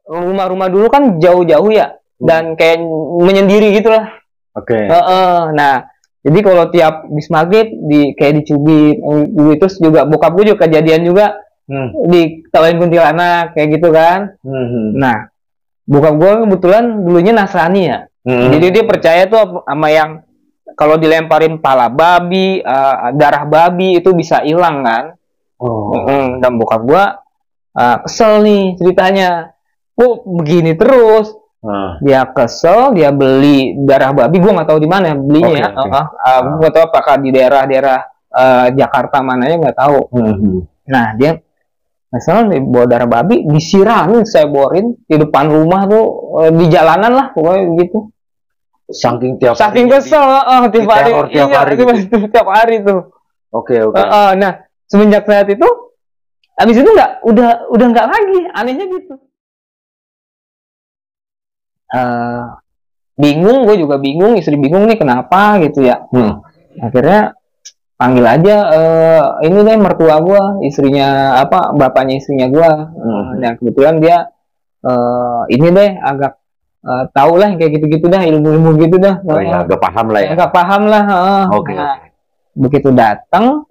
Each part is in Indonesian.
rumah-rumah dulu kan jauh-jauh ya, dan kayak menyendiri gitulah. Oke. Nah, jadi kalau tiap habis maghrib kayak dicubit, terus juga bokap gue juga kejadian juga diketawain kuntilanak kayak gitu kan. Nah, bokap gue kebetulan dulunya Nasrani ya. Jadi dia percaya tuh sama yang kalau dilemparin pala babi, darah babi itu bisa hilang kan. Dan bokap gue kesel nih ceritanya. Kok begini terus? Dia kesel, dia beli darah babi. Gue nggak tahu di mana belinya. Gue nggak tahu apakah di daerah-daerah Jakarta mananya, nggak tahu. Nah, dia kesel, dia bawa darah babi, disiramin, seborin di depan rumah tuh, di jalanan lah pokoknya gitu. Saking kesel, tiap hari tuh. Oke. Nah, semenjak saat itu, abis itu udah nggak lagi, anehnya gitu. Bingung, gue juga bingung, istri bingung nih kenapa gitu ya. Akhirnya panggil aja ini deh mertua gue, istrinya bapaknya istrinya gue. Dan kebetulan dia ini deh agak tahu lah kayak gitu-gitu dah, ilmu-ilmu gitu dah. Agak paham lah ya. Agak paham lah. Oke. Begitu datang,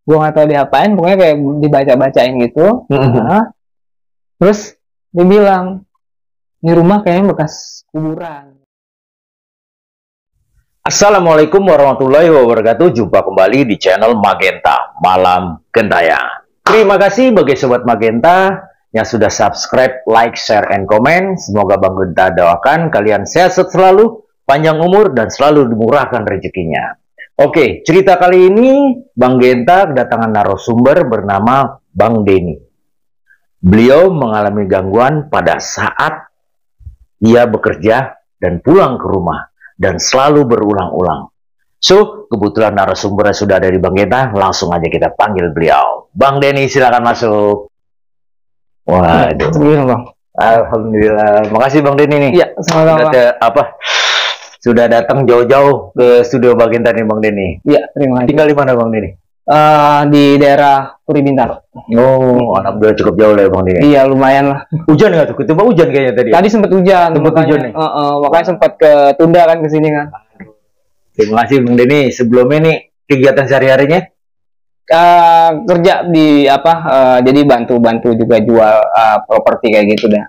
gue nggak tahu diapain, pokoknya kayak dibaca-bacain gitu. Terus dia bilang, ini rumah kayaknya bekas kuburan. Assalamualaikum warahmatullahi wabarakatuh. Jumpa kembali di channel Magenta Malam Gentayangan. Terima kasih bagi Sobat Magenta yang sudah subscribe, like, share, and comment. Semoga Bang Genta doakan kalian sehat selalu, panjang umur, dan selalu dimurahkan rezekinya. Oke, cerita kali ini Bang Genta kedatangan narasumber bernama Bang Denny. Beliau mengalami gangguan pada saat ia bekerja dan pulang ke rumah, dan selalu berulang-ulang. So, kebetulan narasumbernya sudah ada di Bang Genta, langsung aja kita panggil beliau. Bang Denny, silakan masuk. Waduh. Alhamdulillah. Makasih Bang Denny nih. Iya, sama-sama. Sudah datang jauh-jauh ke studio Bang Genta nih Bang Denny. Iya, terima kasih. Tinggal di mana Bang Denny? Di daerah Puri Bintaro. Oh, alhamdulillah cukup jauh lah ya Bang Denny. Iya, lumayan lah. Hujan nggak tuh? Ketemu hujan kayaknya tadi. Tadi sempat hujan. Hujan nih. Makanya sempat ketunda kan ke sini kan. Terima kasih Bang Denny. Sebelumnya nih kegiatan sehari-harinya? Kerja di jadi bantu juga jual properti kayak gitu dah.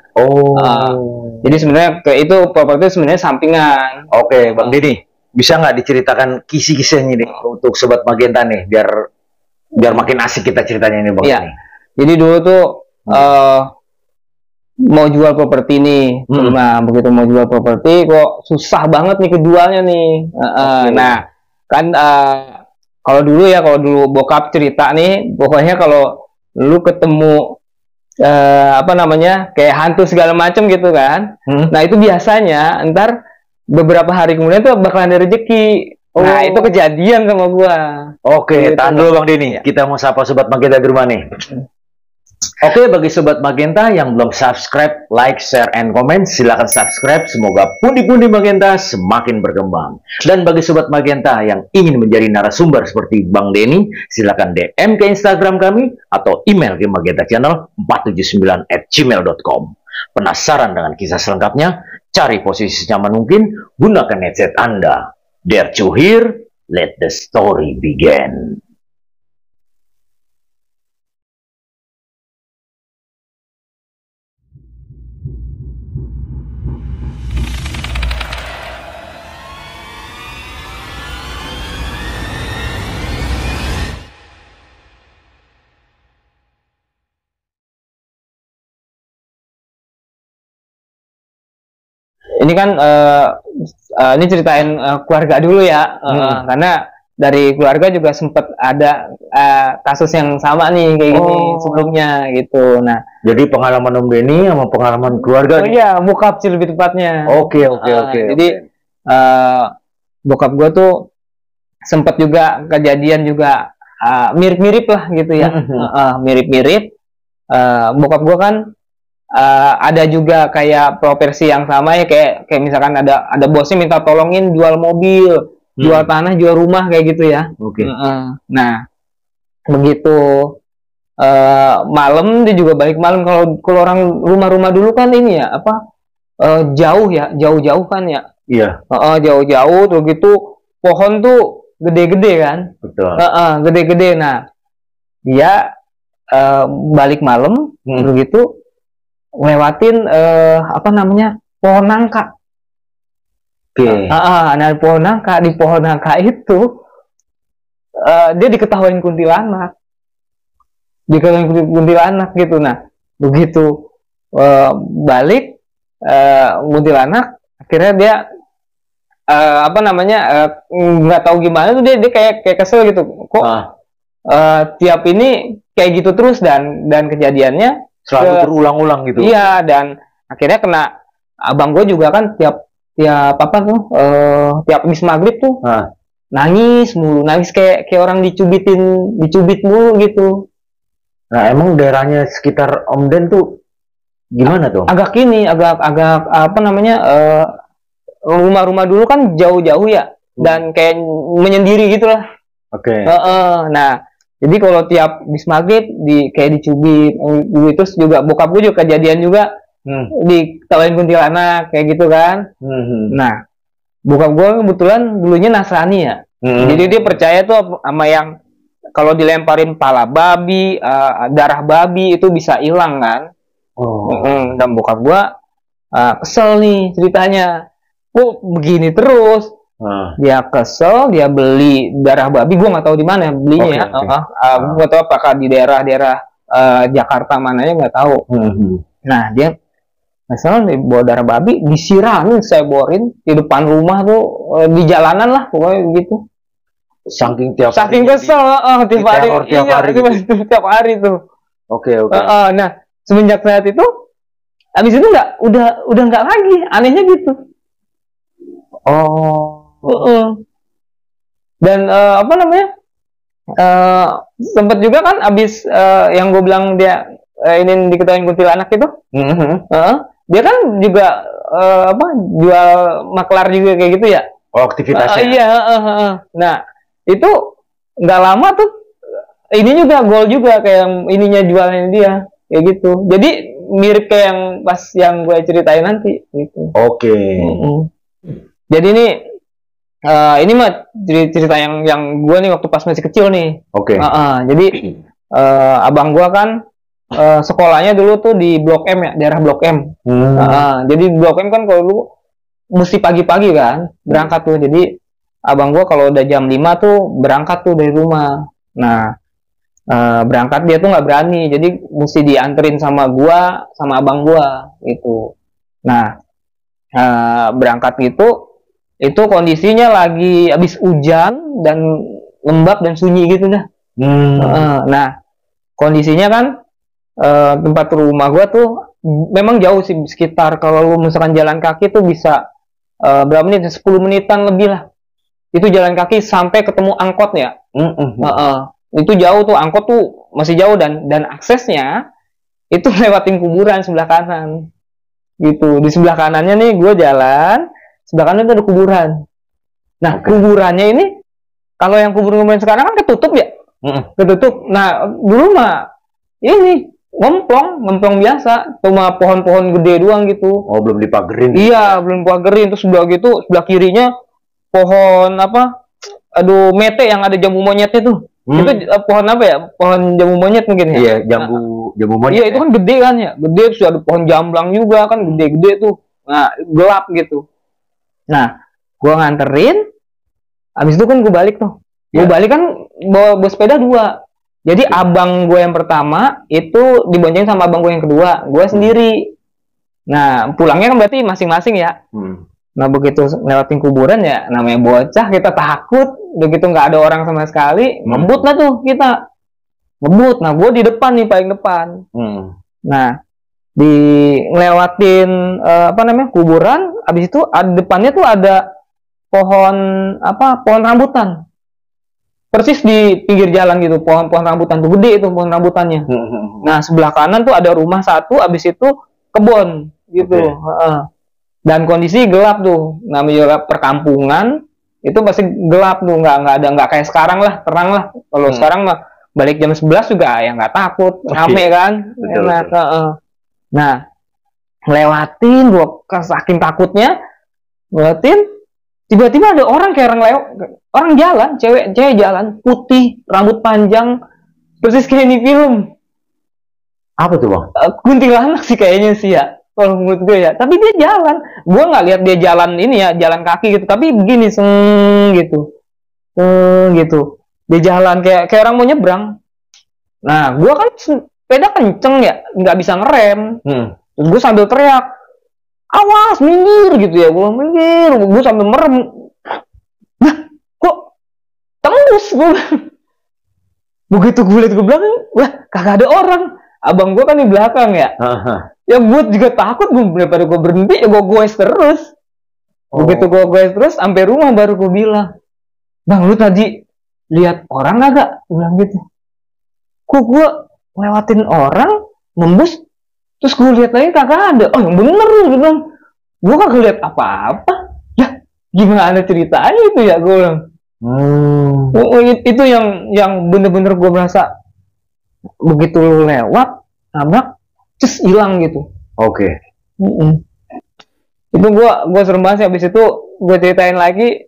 Jadi sebenarnya itu properti sebenarnya sampingan. Oke, Bang Denny. Bisa nggak diceritakan kisi-kisinya nih untuk Sobat Magenta nih, biar makin asik kita ceritanya ini Bang. Iya. Jadi dulu tuh mau jual properti nih. Nah, begitu mau jual properti kok susah banget nih kejualnya nih. Nah, kan kalau dulu bokap cerita nih, pokoknya kalau lu ketemu kayak hantu segala macam gitu kan. Nah, itu biasanya ntar beberapa hari kemudian tuh bakalan ada rezeki. Nah, itu kejadian sama gua. Oke, tahan dulu Bang Denny. Kita mau sapa Sobat Magenta di rumah nih. Oke, bagi Sobat Magenta yang belum subscribe, like, share, and comment, silakan subscribe. Semoga pundi-pundi Magenta semakin berkembang. Dan bagi Sobat Magenta yang ingin menjadi narasumber seperti Bang Denny, silakan DM ke Instagram kami atau email ke magentachannel479@gmail.com. Penasaran dengan kisah selengkapnya? Cari posisi nyaman mungkin, gunakan headset Anda. Dare to hear, let the story begin. Ini kan ini ceritain keluarga dulu ya, karena dari keluarga juga sempat ada kasus yang sama nih kayak gini sebelumnya gitu. Nah, jadi pengalaman Om Denny sama pengalaman keluarga. Iya, bokap sih lebih tepatnya. Oke. Jadi bokap gue tuh sempat juga kejadian juga mirip-mirip lah gitu ya. Mirip-mirip. Bokap gue kan ada juga kayak profesi yang sama ya, kayak misalkan ada bosnya minta tolongin jual mobil, jual tanah, jual rumah kayak gitu ya. Oke. Nah, begitu malam dia juga balik malam. Kalau orang rumah-rumah dulu kan ini ya apa, jauh ya, jauh-jauh kan ya. Iya. Jauh-jauh terus gitu, pohon tuh gede-gede kan. Betul. Gede-gede. Nah, dia balik malam terus gitu lewatin apa namanya, pohon nangka. Oke. Nah, pohon nangka, di pohon nangka itu dia diketahuin kuntilanak. Kuntilanak gitu. Nah, begitu balik kuntilanak, akhirnya dia apa namanya, nggak tahu gimana tuh, dia kayak kesel gitu. Kok tiap ini kayak gitu terus, dan kejadiannya selalu berulang-ulang gitu. Iya, dan akhirnya kena abang gue juga kan, tiap apa tuh, tiap habis maghrib tuh nangis mulu, nangis kayak orang dicubit mulu gitu. Nah, emang daerahnya sekitar Om Den tuh gimana tuh? Agak apa namanya, rumah-rumah dulu kan jauh-jauh ya, dan kayak menyendiri gitu lah. Oke. Nah, jadi kalau tiap habis maghrib kayak dicubit, itu juga bokap gue juga kejadian juga, diketawain kuntilanak kayak gitu kan. Nah, bokap gue kebetulan dulunya Nasrani ya. Jadi dia percaya tuh sama yang kalau dilemparin pala babi, darah babi itu bisa hilang kan. Dan bokap gue kesel nih ceritanya, kok begini terus. Dia kesel, dia beli darah babi, gue nggak tahu di mana belinya ya. Gue nggak tahu apakah di daerah Jakarta mananya, nggak tahu. Nah, dia kesel, dia bawa darah babi, disiramin, saya borin di depan rumah tuh, di jalanan lah pokoknya gitu. Saking kesel, tiap hari tuh. Oke. Nah, semenjak saat itu, abis itu udah nggak lagi, anehnya gitu. Dan apa namanya, sempet juga kan abis yang gue bilang dia ini diketahui kuntilanak itu, dia kan juga apa, jual maklar juga kayak gitu ya. Aktivitasnya. Iya. Nah, itu nggak lama tuh ini juga gol juga kayak yang ininya jualannya dia kayak gitu. Jadi mirip kayak yang pas yang gue ceritain nanti gitu. Oke. Jadi ini mah cerita yang gue nih waktu pas masih kecil nih. Oke. Jadi abang gue kan sekolahnya dulu tuh di Blok M ya, daerah Blok M. Jadi Blok M kan kalau dulu mesti pagi-pagi kan berangkat tuh. Jadi abang gua kalau udah jam 5 tuh berangkat tuh dari rumah. Nah, berangkat dia tuh nggak berani, jadi mesti dianterin sama gua sama abang gua gitu. Nah, berangkat itu kondisinya lagi habis hujan dan lembab dan sunyi gitu dah. Nah, kondisinya kan tempat rumah gua tuh memang jauh sih, sekitar kalau lu misalkan jalan kaki tuh bisa berapa menit, 10 menitan lebih lah. Itu jalan kaki sampai ketemu angkotnya. Itu jauh tuh, angkot tuh masih jauh, dan aksesnya itu lewatin kuburan sebelah kanan. Gitu. Di sebelah kanannya nih gue jalan, sebelah kanan itu ada kuburan. Nah, kuburannya ini kalau yang kuburan sekarang kan ketutup ya. Ketutup. Nah, dulu mah ini ngomplong biasa, cuma pohon-pohon gede doang gitu. Oh, belum dipagerin. Iya, belum dipagerin. Terus sebelah gitu, sebelah kirinya pohon apa? Aduh, mete yang ada jambu monyetnya tuh. Itu pohon apa ya? Pohon jambu monyet mungkin ya? Iya, jambu monyet. Iya, itu kan gede kan ya. Gede, terus ada pohon jamblang juga kan, gede-gede tuh. Nah, gelap gitu. Nah, gua nganterin. Habis itu kan gue balik tuh. Gue balik kan bawa sepeda 2. Jadi abang gue yang pertama itu dibonceng sama abang gue yang kedua. Gue sendiri. Nah, pulangnya kan berarti masing-masing ya. Nah, begitu ngelewatin kuburan ya, namanya bocah, kita takut. Begitu nggak ada orang sama sekali, ngebut lah tuh kita. Ngebut. Nah, gue di depan nih, paling depan. Nah, di ngelewatin apa namanya, kuburan, abis itu depannya tuh ada pohon rambutan. Persis di pinggir jalan gitu, pohon rambutan tuh gede itu pohon rambutannya. Nah, sebelah kanan tuh ada rumah satu, abis itu kebun gitu. Dan kondisi gelap tuh, namanya perkampungan itu pasti gelap tuh, nggak kayak sekarang lah, terang lah. Kalau sekarang mah balik jam 11 juga ya nggak takut, rame kan. Betul, Enak. betul. Nah, lewatin gue saking takutnya, lewatin, tiba-tiba ada orang kayak orang jalan, cewek jalan, putih, rambut panjang, persis kayak di film. Apa tuh bang? Kuntilanak sih kayaknya sih ya, kalau menurut gue ya. Tapi dia jalan, gue nggak lihat dia jalan ini ya, jalan kaki gitu, tapi begini, gitu, gitu. Dia jalan kayak orang mau nyebrang. Nah, gue kan sepeda kenceng ya, nggak bisa ngerem. Terus gue sambil teriak, awas minggir gitu ya, gue minggir, gue sambil merem. Nah, kok tembus gue. Begitu gue lihat ke belakang, wah kagak ada orang. Abang gue kan di belakang ya. Ya gue juga takut, daripada gue berhenti ya gue goes terus. Begitu gue goes terus, sampai rumah baru gue bilang, bang lu tadi lihat orang kagak? Gue bilang gitu. Kok gue lewatin orang, nembus, terus gue lihat lagi kagak ada. Oh yang bener lu, gue bilang. Gue kagak lihat apa-apa. Ya gimana ceritanya itu ya, gue bilang. Itu yang bener-bener gue merasa begitu lewat nabrak terus hilang gitu. Oke. Itu gue serem banget sih. Habis itu gue ceritain lagi,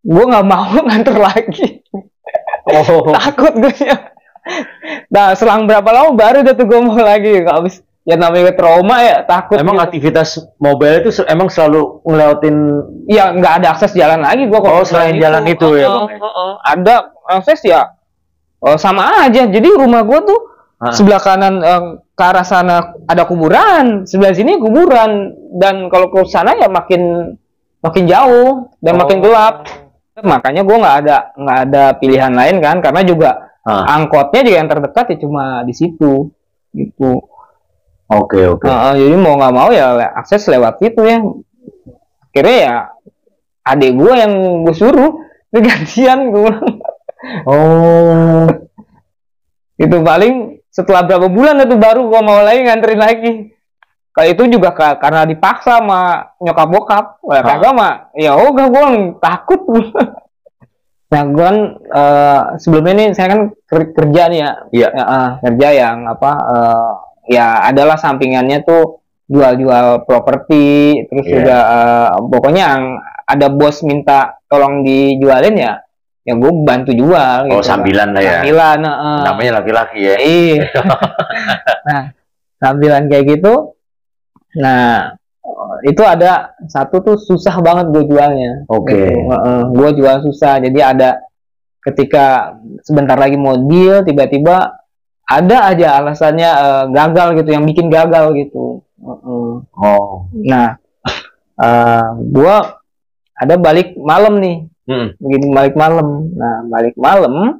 gue nggak mau nganter lagi. Takut gue ya. Nah selang berapa lama baru tuh gue mau lagi. Habis ya namanya trauma ya, takut. Emang gitu. aktivitas mobile itu emang selalu ngelewatin? Ya nggak ada akses jalan lagi gue. Selain jalan itu ya bang? Ada akses ya. Sama aja. Jadi rumah gue tuh sebelah kanan ke arah sana ada kuburan, sebelah sini kuburan, dan kalau ke sana ya makin jauh dan makin gelap. Makanya gue nggak ada pilihan lain kan, karena juga angkotnya juga yang terdekat ya cuma di situ gitu. Oke. Jadi mau nggak mau ya akses lewat situ ya. Akhirnya ya adik gue yang gue suruh gantian gue. Itu paling setelah berapa bulan itu baru gue mau lagi nganterin lagi. Kalau itu juga karena dipaksa sama nyokap bokap. Kagak mah ya udah gue takut. Nah gue kan sebelumnya ini saya kan kerja nih ya. Iya. Kerja yang apa ya adalah sampingannya tuh jual properti, terus juga pokoknya yang ada bos minta tolong dijualin ya gue bantu jual. Gitu, sambilan lah ya. Sambilan. Namanya laki-laki ya. Iya. Nah, sambilan kayak gitu. Nah, itu ada satu tuh susah banget gue jualnya. Oke. Gitu. Gue jual susah. Jadi ada ketika sebentar lagi mau deal, tiba-tiba ada aja alasannya gagal gitu, yang bikin gagal gitu. Nah, gue ada balik malam nih. Begitu balik malam. Nah, balik malam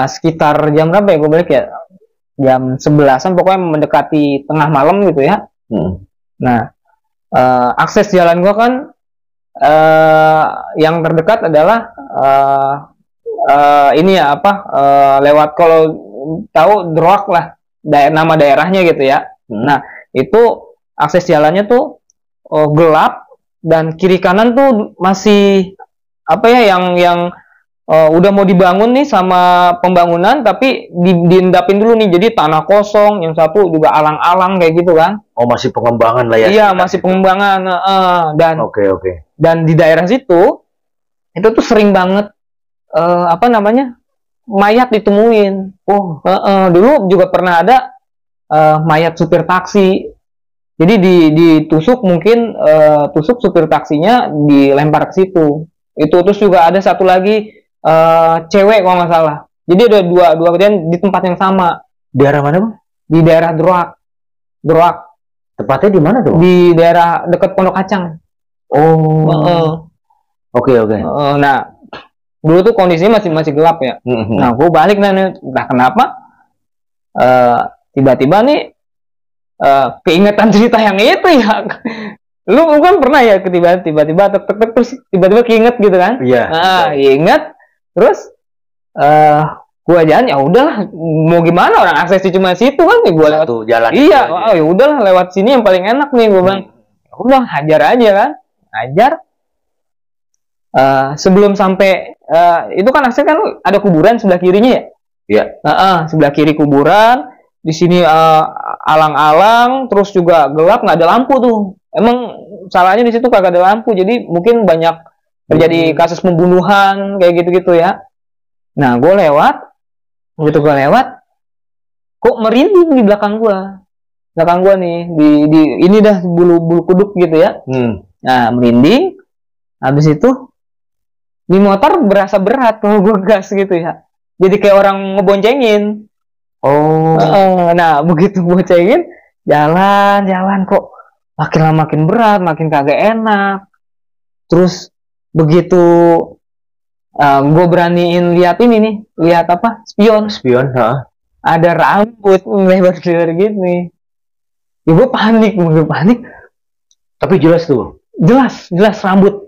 sekitar jam berapa ya gue balik ya? Jam 11-an, pokoknya mendekati tengah malam gitu ya. Nah, akses jalan gue kan yang terdekat adalah ini ya lewat, kalau tahu Droak lah nama daerahnya gitu ya. Nah, itu akses jalannya tuh gelap, dan kiri kanan tuh masih yang udah mau dibangun nih sama pembangunan, tapi diendapin dulu nih, jadi tanah kosong. Yang satu juga alang-alang kayak gitu kan. Masih pengembangan lah ya. Iya, masih pengembangan. Dan Oke. Dan di daerah situ itu tuh sering banget mayat ditemuin. Dulu juga pernah ada mayat supir taksi. Jadi ditusuk, mungkin tusuk supir taksinya dilempar ke situ. Itu terus juga ada satu lagi cewek kalau nggak salah. Jadi ada dua kejadian di tempat yang sama. Di daerah mana bang? Di daerah Droak. Tepatnya di mana tuh? Di daerah dekat Pondok Kacang. Oke. Nah, dulu tuh kondisinya masih gelap ya. Nah, gue balik entah kenapa tiba-tiba nih keingetan cerita yang itu ya. Lu kan pernah ya tiba-tiba terus tiba-tiba keinget gitu kan? Iya. Inget, terus gua jalan, ya udahlah, mau gimana, orang aksesnya cuma situ kan nih, gua lewat jalan. Iya, ya udahlah, lewat sini yang paling enak nih, gua bilang. Udah hajar aja kan. Hajar. sebelum sampai itu kan aksesnya kan ada kuburan sebelah kirinya ya. Iya. Sebelah kiri kuburan, di sini alang-alang, terus juga gelap, nggak ada lampu tuh. Emang salahnya di situ kagak ada lampu, jadi mungkin banyak terjadi kasus pembunuhan kayak gitu-gitu ya. Nah, gue lewat, begitu gue lewat, kok merinding di belakang gue nih, di ini dah bulu kuduk gitu ya. Nah, merinding. Habis itu di motor berasa berat kalau gue gas gitu ya. Jadi kayak orang ngeboncengin. Nah, begitu boncengin, jalan kok makin lama makin berat, makin kagak enak. Terus begitu gue beraniin lihat ini nih, lihat apa? Spion. Ada rambut lebar-lebar gini. Ya, gue panik. Tapi jelas tuh. Jelas rambut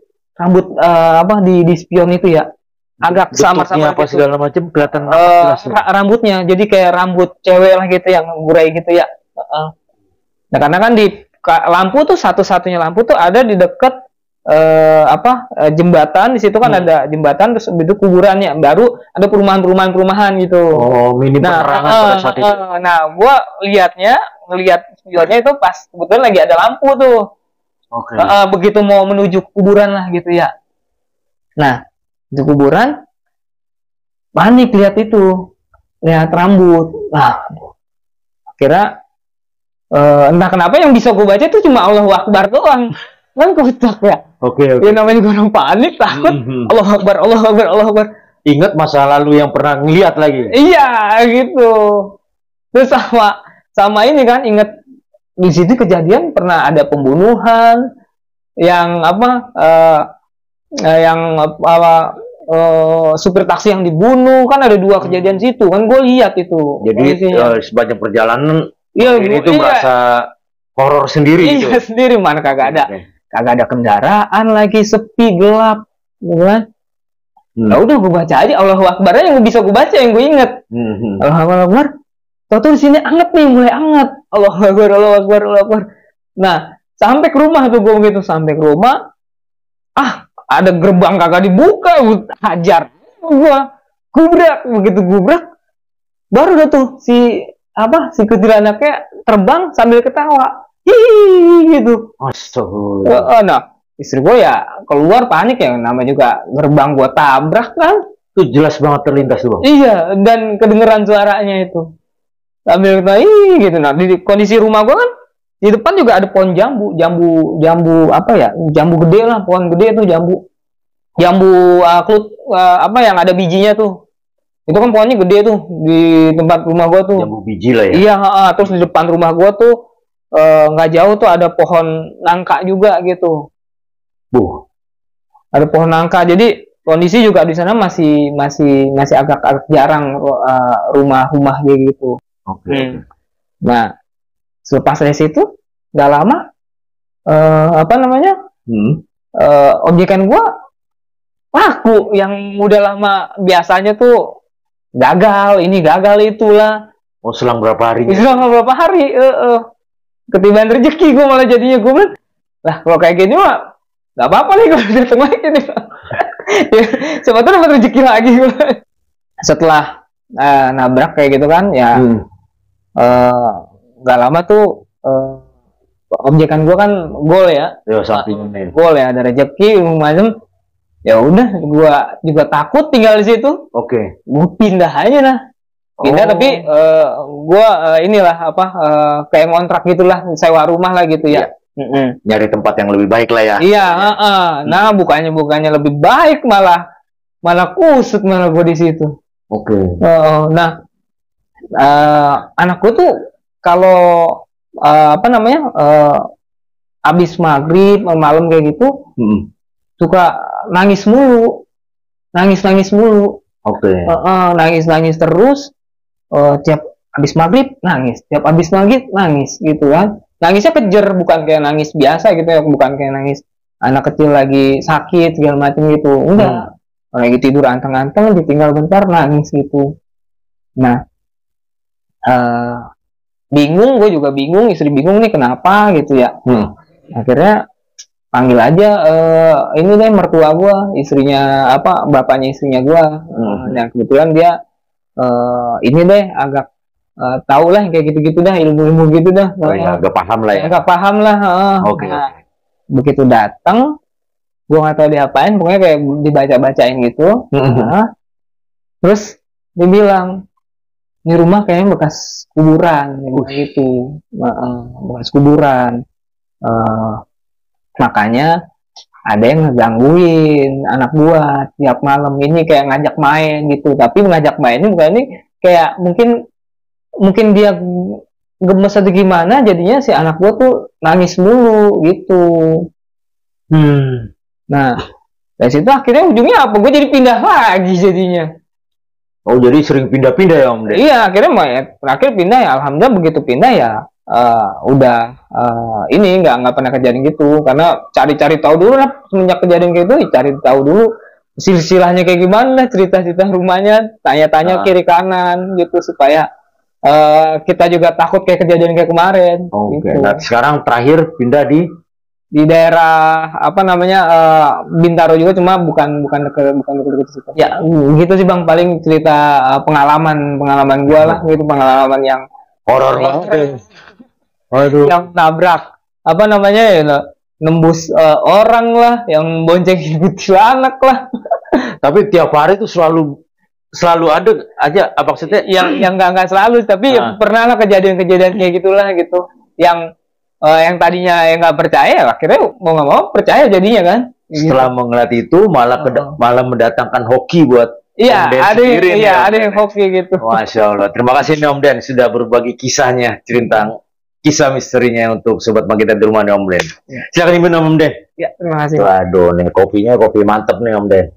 apa di spion itu ya. Agak samar-samar apa gitu. segala macam kelihatan rambutnya. Jadi kayak rambut cewek lah gitu yang gurai gitu ya. Nah, karena kan di lampu tuh satu-satunya lampu tuh ada di dekat jembatan. Di situ kan ada jembatan, terus itu kuburannya, baru ada perumahan gitu. Minim penerangan pada saat itu. Nah, gua ngelihat spionnya itu pas kebetulan lagi ada lampu tuh. Begitu mau menuju kuburan lah gitu ya. Nah, di kuburan panik lihat rambut. Nah, kira entah kenapa yang bisa gue baca itu cuma Allahu Akbar doang. Kan kocak ya. Ya namanya gue orang panik, takut. Allahu Akbar. Ingat masa lalu yang pernah ngeliat lagi. Iya, gitu. Terus sama ini kan, ingat di situ kejadian pernah ada pembunuhan yang supir taksi yang dibunuh, kan ada 2 kejadian situ kan, gue lihat itu. Jadi sepanjang perjalanan ini tuh merasa horor sendiri. Iya, sendiri, mana kagak ada kendaraan lagi, sepi, gelap, gitu kan. Nah, udah gue baca aja Allahu Akbar yang bisa gue baca, yang gue inget. Allahu Akbar. Tahu di sini anget nih, mulai anget. Allahu Akbar. Nah, sampai ke rumah tuh gue begitu, sampai ke rumah, ada gerbang kagak dibuka, hajar. Gubrak, begitu gubrak, baru udah tuh si kuntilanaknya terbang sambil ketawa. Hihihi gitu. Astagfirullah. Nah, istri gue ya keluar panik ya, namanya juga gerbang gue tabrak kan. Itu jelas banget terlintas tuh, Bang. Iya, dan kedengeran suaranya itu. Sambil ketawa, gitu. Nah, di kondisi rumah gue kan di depan juga ada pohon jambu gede lah, pohon gede tuh, jambu yang ada bijinya tuh. Itu kan pohonnya gede tuh di tempat rumah gua tuh. Jambu biji lah ya. Iya, terus di depan rumah gua tuh nggak jauh tuh ada pohon nangka juga gitu. Ada pohon nangka. Jadi kondisi juga di sana masih agak jarang rumah-rumah gitu. Nah, selepas dari situ nggak lama objekan gua laku, yang udah lama biasanya tuh gagal itulah. Selang berapa hari? Ketiban rezeki gue malah jadinya. Gue bilang, lah kalau kayak gini mah nggak apa-apa nih kalau datang lagi nih. Ya, siapa tahu dapat rezeki lagi gue. Setelah nabrak kayak gitu kan ya, nggak lama tuh objekan gue kan gol ya. Gol ya, ada rezeki macam. Ya udah, gue juga takut tinggal di situ. Gue pindah aja lah. Tapi gue kayak ngontrak gitulah, sewa rumah lah gitu ya. Nyari tempat yang lebih baik lah ya. Iya, nah bukannya lebih baik, malah kusut malah gue di situ. Nah, anakku tuh kalau abis maghrib malam kayak gitu, suka nangis mulu. Nangis terus. Tiap habis maghrib nangis, gitu kan. Nangisnya kejer, bukan kayak nangis biasa gitu ya, bukan kayak nangis anak kecil lagi sakit segala macam gitu. Enggak, lagi tidur anteng-anteng ditinggal bentar nangis gitu. Nah, bingung, gue juga bingung, istri bingung nih kenapa gitu ya. Akhirnya panggil aja ini deh mertua gua, istrinya apa, bapaknya istrinya gua. Yang kebetulan dia ini deh agak tahu lah kayak gitu-gitu dah, ilmu-ilmu gitu dah. Agak paham lah ya. Agak paham lah. Oke. Nah, begitu datang, gua nggak tahu diapain, pokoknya kayak dibaca-bacain gitu. Terus dia bilang, ini rumah kayaknya bekas kuburan, gitu. Bekas kuburan. Makanya ada yang ngegangguin anak gua tiap malam ini, kayak ngajak main gitu. Tapi ngajak main ini bukan, ini kayak mungkin dia gemes atau gimana, jadinya si anak gua tuh nangis mulu gitu. Nah, dari situ akhirnya ujungnya apa? Gue jadi pindah lagi jadinya. Oh, jadi sering pindah-pindah ya Om Den? Iya, akhirnya terakhir pindah ya. Alhamdulillah begitu pindah ya udah ini nggak pernah kejadian gitu, karena cari-cari tahu dulu lah semenjak kejadian kayak itu, cari tahu dulu silsilahnya kayak gimana, cerita-cerita rumahnya, tanya-tanya kiri kanan gitu, supaya kita juga takut kayak kejadian kayak kemarin. Oke. Gitu. Nah, sekarang terakhir pindah di daerah apa namanya Bintaro juga, cuma bukan dekat situ. Ya gitu sih Bang, paling cerita pengalaman gua lah gitu, pengalaman yang horor banget. Waduh. Yang nabrak apa namanya ya, nembus orang lah, yang bonceng ibu anak lah. Tapi tiap hari tuh selalu ada aja, apa maksudnya? Yang nggak selalu, tapi ya pernah lah kejadian-kejadian kayak gitulah gitu. Yang tadinya yang nggak percaya, akhirnya mau nggak mau percaya jadinya kan. Setelah gitu. melihat itu malah mendatangkan hoki buat Iya, Om Den ada yang hoki gitu. Masya Allah. Terima kasih nih Om Den sudah berbagi kisahnya, cerita kisah misterinya untuk sobat Magenta di rumah nih Om Den. Silakan diminum Om Den. Ya, terima kasih. Waduh, nih kopinya kopi mantep nih Om Den.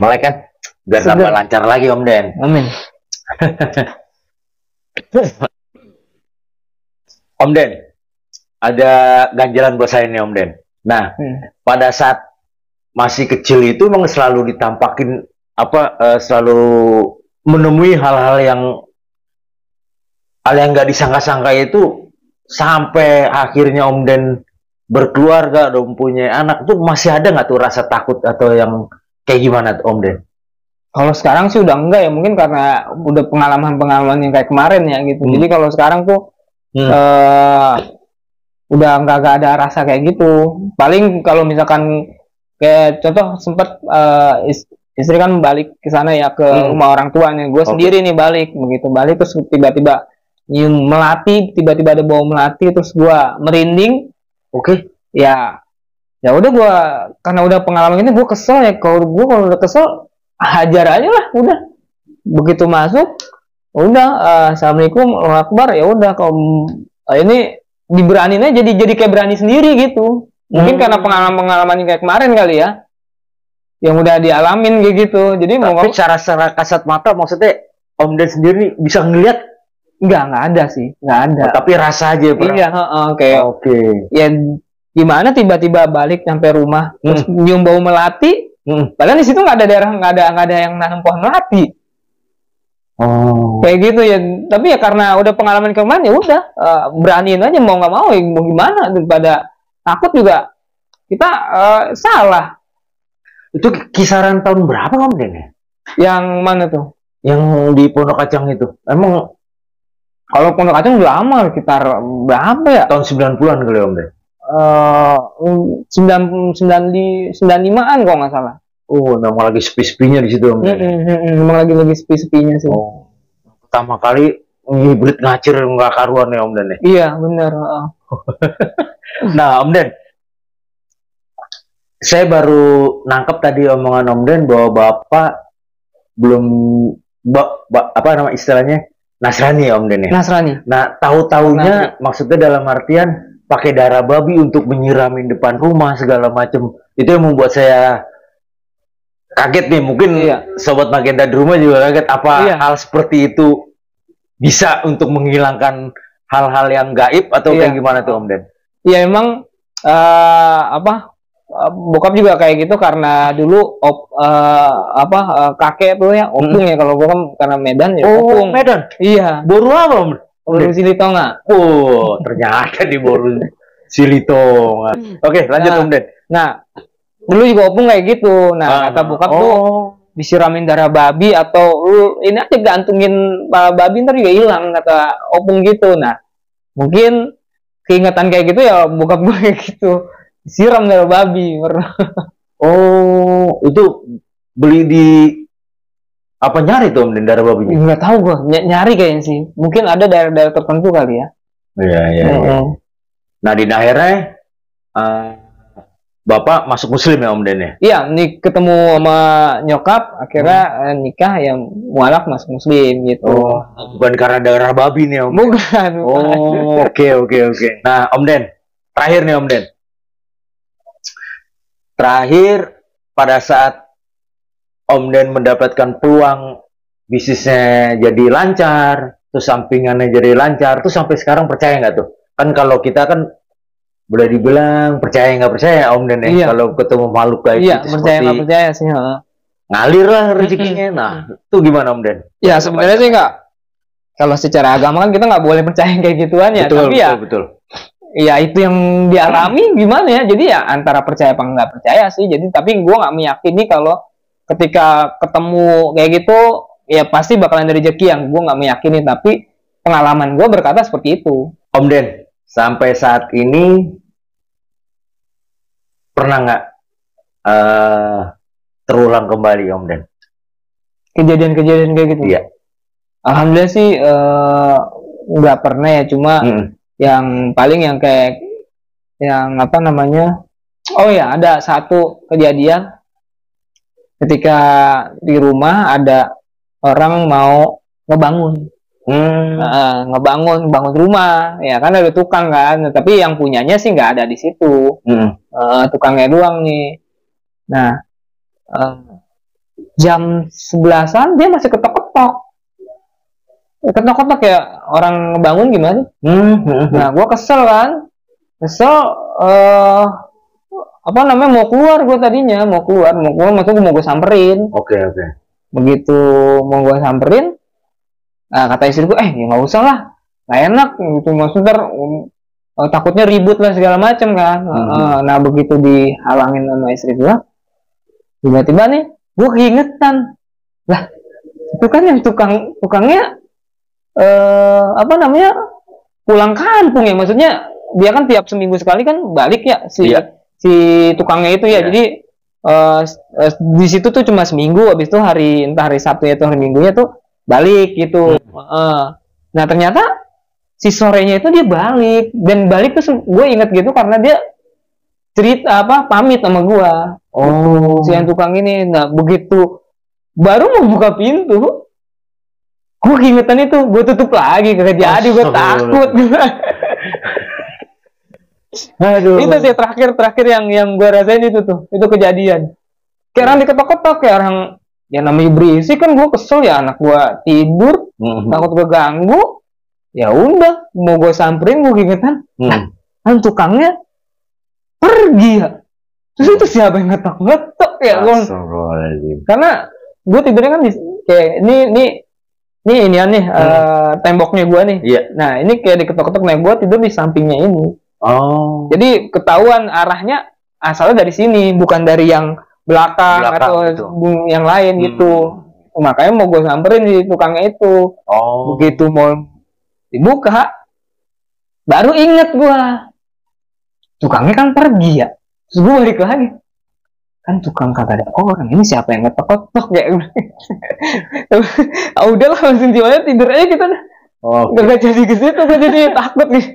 Mulai kan biar tambah lancar lagi Om Den. Amin. Om Den, ada ganjalan buat saya nih Om Den. Nah, pada saat masih kecil itu memang selalu ditampakin selalu menemui hal-hal yang nggak disangka-sangka itu, sampai akhirnya Om Den berkeluarga, udah mempunyai anak, tuh masih ada nggak tuh rasa takut atau yang kayak gimana tuh Om Den? Kalau sekarang sih udah enggak ya, mungkin karena udah pengalaman yang kayak kemarin ya gitu. Jadi kalau sekarang tuh udah nggak ada rasa kayak gitu. Paling kalau misalkan kayak contoh sempat istri kan balik ke sana ya, ke rumah orang tuanya. Gue sendiri nih balik, begitu balik terus tiba-tiba nyium melati, tiba-tiba ada bau melati, terus gue merinding. Ya udah, gue karena udah pengalaman ini gue kesel ya. Kalau udah kesel, hajar aja lah udah. Begitu masuk, udah assalamualaikum Allahu Akbar, ya udah. Kalau ini diberanin aja, jadi kayak berani sendiri gitu. Mungkin karena pengalaman kayak kemarin kali ya, yang udah dialamin kayak gitu. Jadi tapi secara kasat mata maksudnya Om Den sendiri bisa ngelihat? Nggak ada sih, nggak ada. Tapi rasa aja pernah? Iya, kayak ya gimana tiba-tiba balik sampai rumah terus nyium bau melati. Padahal di situ nggak ada yang nanam pohon melati. Kayak gitu ya. Tapi ya karena udah pengalaman kemarin, ya udah beraniin aja, mau nggak mau ya, mau gimana, daripada takut juga kita salah. Itu kisaran tahun berapa Om Den ya? Yang mana tuh? Yang di Pondok Kacang itu. Emang kalau Pondok Kacang udah lama, sekitar berapa ya? Tahun 90-an kali Om Den. 95-an kalau nggak salah. Oh, memang lagi sepi-sepinya di situ Om Den. Memang lagi sepi-sepinya sih. Pertama kali ngibrit ngacir nggak karuan ya Om Den ya? Iya, benar. Nah Om Den, saya baru nangkep tadi omongan Om Den bahwa Bapak belum apa nama istilahnya Nasrani ya Om Den ya? Nasrani. Nah, tahu-taunya maksudnya dalam artian pakai darah babi untuk menyiramin depan rumah segala macam. Itu yang membuat saya kaget nih. Mungkin sobat Magenta di rumah juga kaget, apa hal seperti itu bisa untuk menghilangkan hal-hal yang gaib atau kayak gimana tuh Om Den? Iya, emang bokap juga kayak gitu karena dulu kakek tuh ya opung ya, kalau gua kan karena Medan ya opung. Medan? Iya. Boru apa Om? Boru Silitonga. Oh, ternyata di Boru Silitonga. Oke, lanjut Om Den. Nah, dulu juga opung kayak gitu. Nah, kata bokap tuh disiramin darah babi atau lu ini aja gantungin babi ntar juga hilang, kata opung gitu. Nah, mungkin keingatan kayak gitu ya bokap gue kayak gitu. Siram darah babi. Oh, itu beli di apa, nyari tuh Om Den darah babinya? Nggak tahu gue, nyari kayaknya sih. Mungkin ada daerah-daerah tertentu kali ya. Iya, iya. Nah, di daerah Bapak masuk Muslim ya Om Den ya? Iya, nih ketemu sama nyokap, akhirnya nikah yang mualaf masuk Muslim gitu. Oh, bukan karena darah babi nih Om? Bukan. Oh, oke. Nah, Om Den, terakhir nih Om Den. Terakhir, pada saat Om Den mendapatkan peluang bisnisnya jadi lancar, terus sampingannya jadi lancar, terus sampai sekarang percaya nggak tuh? Kan kalau kita kan boleh dibilang percaya nggak percaya Om Den ya, iya. Kalau ketemu makhluk kayak iya, gitu percaya nggak percaya sih. Ngalir lah rezekinya. Nah, itu gimana Om Den? Ya sebenarnya sih nggak. Kalau secara agama kan kita nggak boleh percaya kayak gituan ya. Betul, tapi betul. Ya itu yang dialami gimana ya. Jadi ya antara percaya apa nggak percaya sih. Jadi tapi gue nggak meyakini kalau ketika ketemu kayak gitu ya pasti bakalan ada rezeki, yang gue nggak meyakini. Tapi pengalaman gue berkata seperti itu. Om Den, sampai saat ini pernah nggak terulang kembali Om Den? Kejadian-kejadian kayak gitu? Iya. Alhamdulillah sih nggak pernah ya. Cuma yang paling yang kayak yang apa namanya? Oh ya, ada satu kejadian ketika di rumah ada orang mau ngebangun. Ngebangun rumah ya kan, ada tukang kan, tapi yang punyanya sih nggak ada di situ. Tukangnya doang nih. Nah, jam 11-an dia masih ketok-ketok kayak orang ngebangun gimana. Nah, gue kesel apa namanya, mau keluar gue tadinya mau keluar maksudnya mau gue samperin. Oke. Begitu mau gue samperin, nah, kata istri gue, ya nggak usah lah, nggak enak gitu, maksudnya takutnya ribut lah segala macam kan. Nah, begitu dihalangin sama istri gue, tiba-tiba nih gue keingetan lah, itu kan yang tukangnya apa namanya, pulang kampung ya, maksudnya dia kan tiap seminggu sekali kan balik ya si tukangnya itu ya. Jadi di situ tuh cuma seminggu, habis itu entah hari Sabtu atau hari Minggunya tuh balik gitu. Nah, ternyata si sorenya itu dia balik, dan balik tuh gue inget gitu karena dia cerita pamit sama gue. Si yang tukang ini. Nah, begitu baru mau buka pintu, gue keingetan itu, gue tutup lagi, kagak jadi, gue takut. Aduh. Itu sih terakhir yang gue rasain itu kejadian. Kayak orang diketok-ketok, kayak orang ya namanya berisik kan, gue kesel ya, anak gue tidur, takut gue ganggu. Ya udah, mau gue samperin, gue keingetan, kan tukangnya pergi ya. Terus itu siapa yang ngetok-ngetok ya, karena gue tidurnya kan kayak ini nih temboknya gue nih. Nah, ini kayak diketok-ketok, nah gue tidur di sampingnya ini. Jadi ketahuan arahnya asalnya dari sini, bukan dari yang belakang atau gitu, yang lain gitu. Makanya mau gue samperin di tukangnya itu. Begitu mau dibuka, baru inget gue, tukangnya kan pergi ya. Terus gue balik lagi, kan tukang kagak ada orang, ini siapa yang ngetok-ngetok ya. Udahlah, langsung jiwanya tidur aja kita. Gak jadi ke situ, gak jadi takut nih.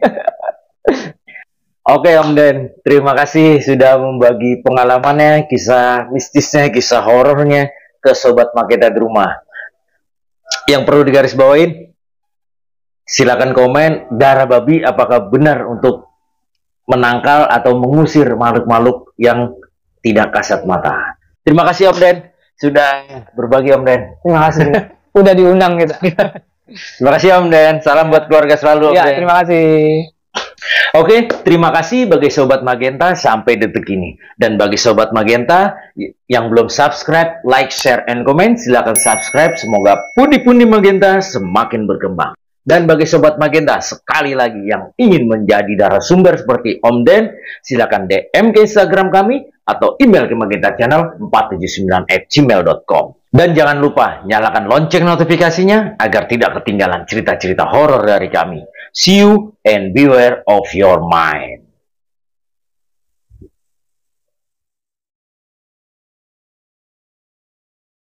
Oke Om Den, terima kasih sudah membagi pengalamannya, kisah mistisnya, kisah horornya ke Sobat Magenta di rumah. Yang perlu digarisbawain, silakan komen, darah babi apakah benar untuk menangkal atau mengusir makhluk-makhluk yang tidak kasat mata. Terima kasih Om Den sudah berbagi Om Den. Terima kasih. Udah diundang kita. Terima kasih Om Den. Salam buat keluarga selalu Om Den. Terima kasih. Oke, terima kasih bagi Sobat Magenta sampai detik ini. Dan bagi Sobat Magenta yang belum subscribe, like, share, and comment, silakan subscribe. Semoga pundi-pundi Magenta semakin berkembang. Dan bagi Sobat Magenta, sekali lagi yang ingin menjadi narasumber seperti Om Den, silakan DM ke Instagram kami atau email ke Magenta Channel 479@gmail.com. Dan jangan lupa nyalakan lonceng notifikasinya agar tidak ketinggalan cerita-cerita horor dari kami. See you and beware of your mind.